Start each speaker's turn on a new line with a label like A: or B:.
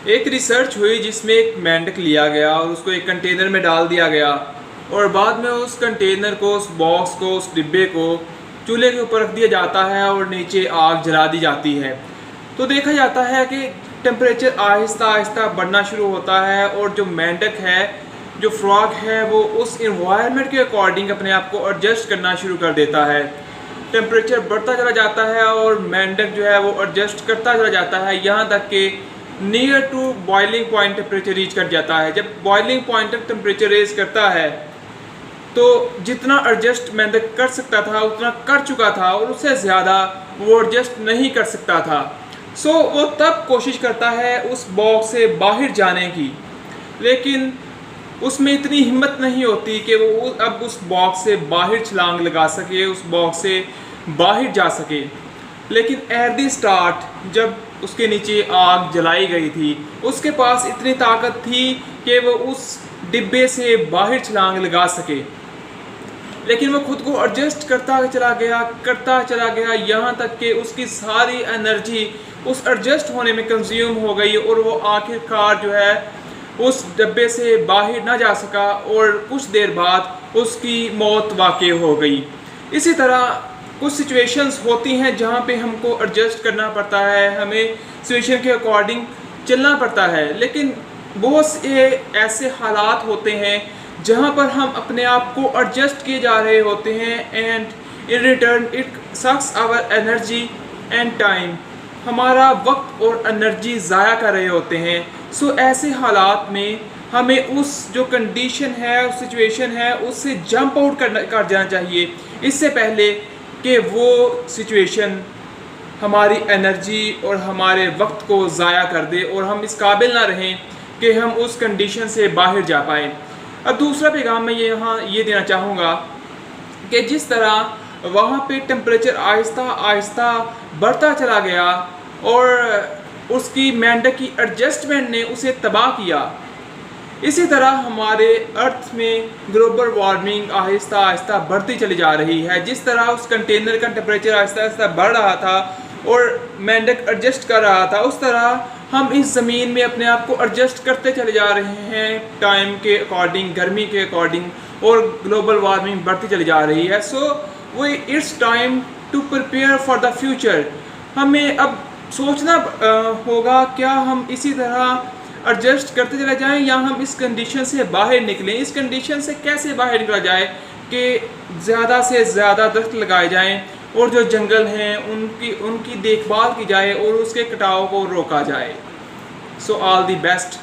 A: एक रिसर्च हुई जिसमें एक मेंढक लिया गया और उसको एक कंटेनर में डाल दिया गया और बाद में उस कंटेनर को, उस बॉक्स को, उस डिब्बे को चूल्हे के ऊपर रख दिया जाता है और नीचे आग जला दी जाती है। तो देखा जाता है कि टेम्परेचर आहिस्ता आहिस्ता बढ़ना शुरू होता है और जो मेंढक है, जो फ्रॉग है, वो उस इन्वायरमेंट के अकॉर्डिंग अपने आप को एडजस्ट करना शुरू कर देता है। टेम्परेचर बढ़ता चला जाता है और मेंढक जो है वो एडजस्ट करता चला जाता है, यहाँ तक कि near to boiling point temperature reach कर जाता है। जब बॉइलिंग पॉइंट तक टेम्परेचर रेज करता है तो जितना एडजस्ट मेंढक कर सकता था उतना कर चुका था और उससे ज़्यादा वो एडजस्ट नहीं कर सकता था। सो वो तब कोशिश करता है उस बॉक्स से बाहर जाने की, लेकिन उसमें इतनी हिम्मत नहीं होती कि वो अब उस बॉक्स से बाहर छलांग लगा सके, उस बॉक्स से बाहर जा सके। लेकिन एट द स्टार्ट जब उसके नीचे आग जलाई गई थी, उसके पास इतनी ताकत थी कि वो उस डिब्बे से बाहर छलांग लगा सके। लेकिन वो खुद को एडजस्ट करता चला गया यहाँ तक कि उसकी सारी एनर्जी उस एडजस्ट होने में कंज्यूम हो गई और वो आखिरकार जो है उस डब्बे से बाहर ना जा सका और कुछ देर बाद उसकी मौत वाक़ई हो गई। इसी तरह कुछ सिचुएशंस होती हैं जहाँ पे हमको एडजस्ट करना पड़ता है, हमें सिचुएशन के अकॉर्डिंग चलना पड़ता है। लेकिन बहुत से ऐसे हालात होते हैं जहाँ पर हम अपने आप को एडजस्ट किए जा रहे होते हैं and in return it sucks our energy and time. हमारा वक्त और एनर्जी ज़ाया कर रहे होते हैं। सो ऐसे हालात में हमें उस जो कंडीशन है, उस सिचुएशन है, उससे जंप आउट कर जाना चाहिए, इससे पहले कि वो सिचुएशन हमारी एनर्जी और हमारे वक्त को ज़ाया कर दे और हम इस काबिल ना रहें कि हम उस कंडीशन से बाहर जा पाएँ। अब दूसरा पैगाम मैं यहाँ ये देना चाहूँगा कि जिस तरह वहाँ पे टेम्परेचर आहिस्ता आहिस्ता बढ़ता चला गया और उसकी मेंढक की एडजस्टमेंट ने उसे तबाह किया, इसी तरह हमारे अर्थ में ग्लोबल वार्मिंग आहिस्ता आहिस्ता बढ़ती चली जा रही है। जिस तरह उस कंटेनर का टेम्परेचर आहिस्ता आहिस्ता बढ़ रहा था और मेंढक एडजस्ट कर रहा था, उस तरह हम इस ज़मीन में अपने आप को एडजस्ट करते चले जा रहे हैं टाइम के अकॉर्डिंग, गर्मी के अकॉर्डिंग, और ग्लोबल वार्मिंग बढ़ती चली जा रही है। सो वो it's time to prepare for the future. हमें अब सोचना होगा क्या हम इसी तरह एडजस्ट करते चले जाएं या हम इस कंडीशन से बाहर निकलें। इस कंडीशन से कैसे बाहर निकला जाए कि ज़्यादा से ज़्यादा दरख्त लगाए जाएं और जो जंगल हैं उनकी देखभाल की जाए और उसके कटाव को रोका जाए। So all the best.